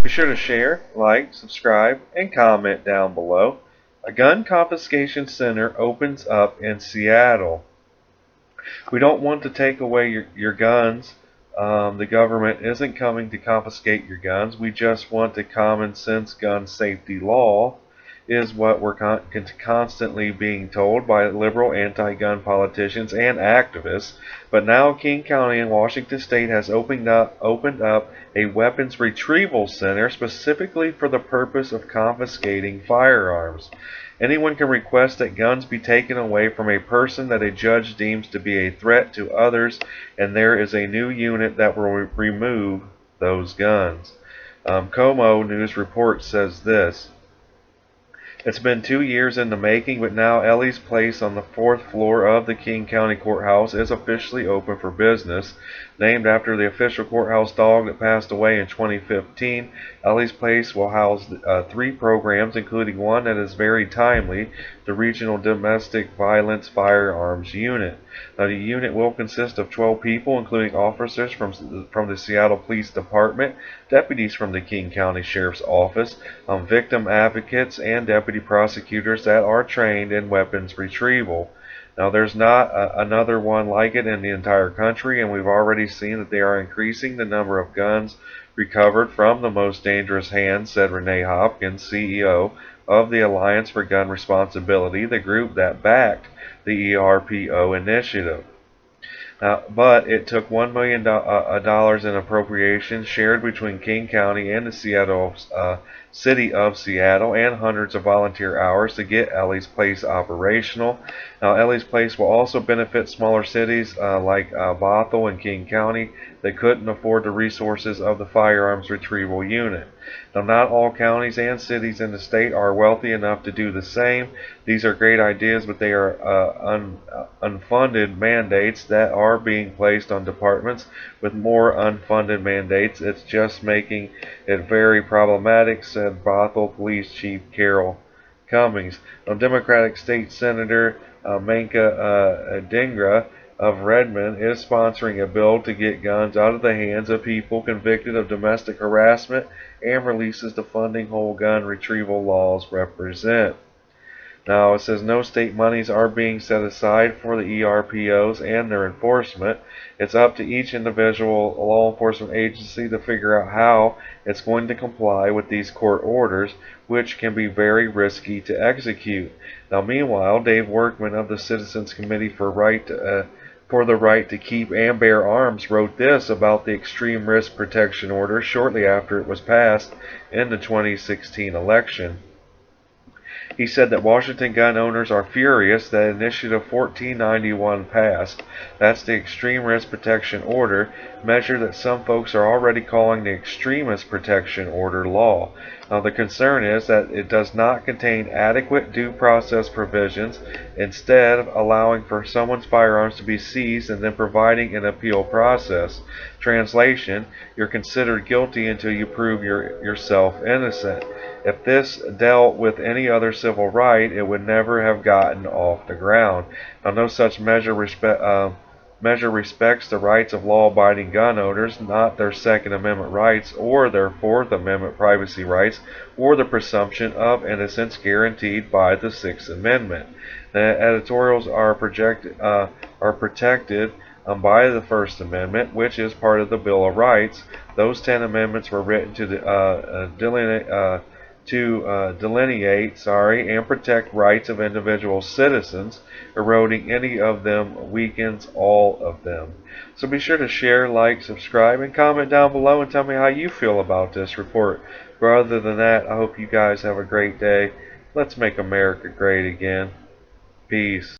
Be sure to share, like, subscribe, and comment down below. A gun confiscation center opens up in Seattle. We don't want to take away your guns. The government isn't coming to confiscate your guns. We just want a common sense gun safety law, is what we're constantly being told by liberal anti-gun politicians and activists. But now King County in Washington State has opened up a weapons retrieval center specifically for the purpose of confiscating firearms. Anyone can request that guns be taken away from a person that a judge deems to be a threat to others, and there is a new unit that will remove those guns. Como News Report says this. It's been 2 years in the making, but now Ellie's Place on the 4th floor of the King County Courthouse is officially open for business. Named after the official courthouse dog that passed away in 2015, Ellie's Place will house 3 programs, including one that is very timely, the Regional Domestic Violence Firearms Unit. Now, the unit will consist of 12 people, including officers from the Seattle Police Department, deputies from the King County Sheriff's Office, victim advocates, and deputy prosecutors that are trained in weapons retrieval. Now, there's not another one like it in the entire country, and we've already seen that they are increasing the number of guns recovered from the most dangerous hands, said Renee Hopkins, CEO of the Alliance for Gun Responsibility, the group that backed the ERPO initiative. But it took $1 million in appropriations shared between King County and the City of Seattle and hundreds of volunteer hours to get Ellie's Place operational. Now, Ellie's Place will also benefit smaller cities like Bothell and King County that couldn't afford the resources of the firearms retrieval unit. Now, not all counties and cities in the state are wealthy enough to do the same. These are great ideas, but they are unfunded mandates that are being placed on departments. With more unfunded mandates, it's just making it very problematic, said Bothell Police Chief Carol Cummings. Now, Democratic State Senator Manka Dhingra of Redmond is sponsoring a bill to get guns out of the hands of people convicted of domestic harassment and releases the funding whole gun retrieval laws represent. Now, it says no state monies are being set aside for the ERPOs and their enforcement. It's up to each individual law enforcement agency to figure out how it's going to comply with these court orders, which can be very risky to execute. Now, meanwhile, Dave Workman of the Citizens Committee for the Right to Keep and Bear Arms wrote this about the Extreme Risk Protection Order shortly after it was passed in the 2016 election. He said that Washington gun owners are furious that Initiative 1491 passed. That's the Extreme Risk Protection Order, measure that some folks are already calling the Extremist Protection Order law. Now, the concern is that it does not contain adequate due process provisions, instead of allowing for someone's firearms to be seized and then providing an appeal process. Translation, you're considered guilty until you prove yourself innocent. If this dealt with any other civil right, it would never have gotten off the ground. Now, no such measure respects the rights of law-abiding gun owners, not their Second Amendment rights or their Fourth Amendment privacy rights, or the presumption of innocence guaranteed by the Sixth Amendment. The editorials are protected by the First Amendment, which is part of the Bill of Rights. Those 10 amendments were written to delineate and protect rights of individual citizens. Eroding any of them weakens all of them. So be sure to share, like, subscribe, and comment down below and tell me how you feel about this report. But other than that, I hope you guys have a great day. Let's make America great again. Peace.